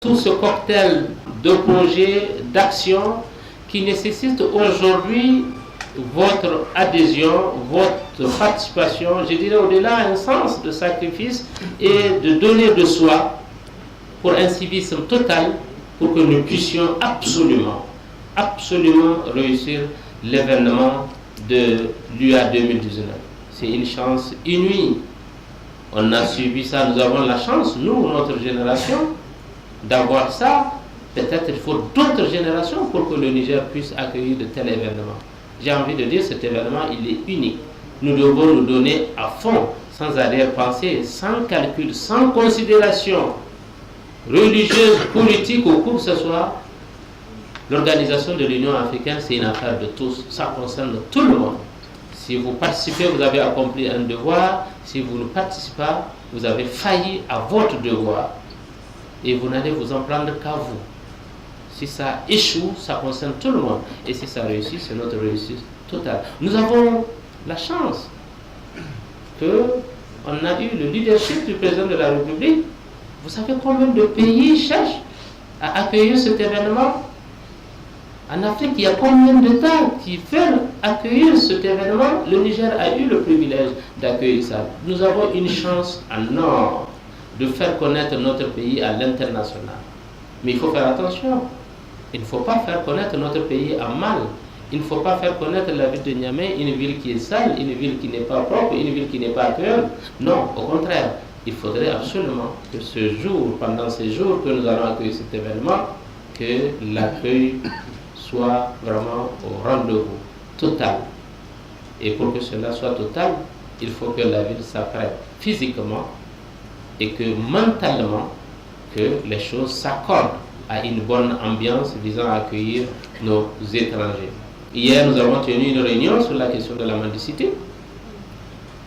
tout ce cocktail de projets, d'actions qui nécessitent aujourd'hui votre adhésion, votre participation, je dirais au-delà un sens de sacrifice et de donner de soi pour un civisme total, pour que nous puissions absolument réussir l'événement de l'UA 2019. C'est une chance inouïe. On a suivi ça, nous avons la chance, nous, notre génération, d'avoir ça. Peut-être il faut d'autres générations pour que le Niger puisse accueillir de tels événements. J'ai envie de dire, cet événement, il est unique. Nous devons nous donner à fond, sans arrière-pensée, sans calcul, sans considération religieuse, politique ou quoi que ce soit. L'organisation de l'Union africaine, c'est une affaire de tous. Ça concerne tout le monde. Si vous participez, vous avez accompli un devoir. Si vous ne participez pas, vous avez failli à votre devoir. Et vous n'allez vous en prendre qu'à vous. Si ça échoue, ça concerne tout le monde. Et si ça réussit, c'est notre réussite totale. Nous avons la chance qu'on a eu le leadership du président de la République. Vous savez combien de pays cherchent à accueillir cet événement? En Afrique, il y a combien d'États qui veulent accueillir cet événement? Le Niger a eu le privilège d'accueillir ça. Nous avons une chance en or de faire connaître notre pays à l'international. Mais il faut faire attention. Il ne faut pas faire connaître notre pays à mal. Il ne faut pas faire connaître la ville de Niamey, une ville qui est sale, une ville qui n'est pas propre, une ville qui n'est pas accueillante. Non, au contraire. Il faudrait absolument que ce jour, pendant ces jours que nous allons accueillir cet événement, que l'accueil soit vraiment au rendez-vous total. Et pour que cela soit total, il faut que la ville s'apprête physiquement et que mentalement, que les choses s'accordent à une bonne ambiance visant à accueillir nos étrangers. Hier, nous avons tenu une réunion sur la question de la mendicité.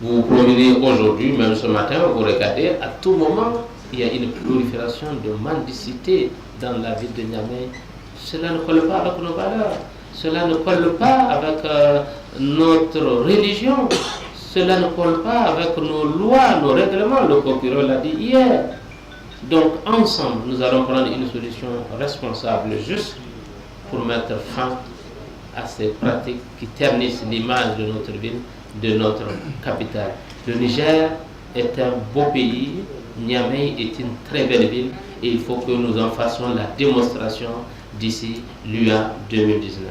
Vous vous promenez aujourd'hui, même ce matin, vous regardez, à tout moment, il y a une prolifération de mendicité dans la ville de Niamey. Cela ne colle pas avec nos valeurs, cela ne colle pas avec notre religion, cela ne colle pas avec nos lois, nos règlements, le procureur l'a dit hier. Donc ensemble, nous allons prendre une solution responsable, juste, pour mettre fin à ces pratiques qui ternissent l'image de notre ville, de notre capitale. Le Niger est un beau pays, Niamey est une très belle ville et il faut que nous en fassions la démonstration d'ici l'UA 2019.